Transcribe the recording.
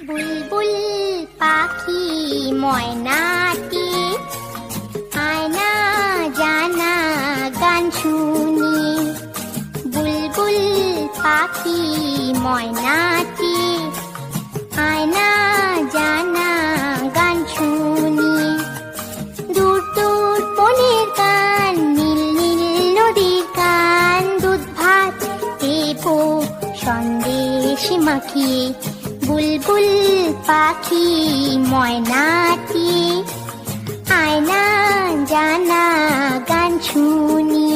বুলবুল পাখি ময়নাটি আয়না জানা গান শুনি। বুলবুল পাখি ময়নাটি আয়না জানা গান শুনি। দূর দূর বনের গান, নীল নীল নদীর গান, দুধ ভাত দেবো সন্দেশ মাখিয়ে। বুলবুল পাখি ময়নাটি আয়না জানা গান শুনি।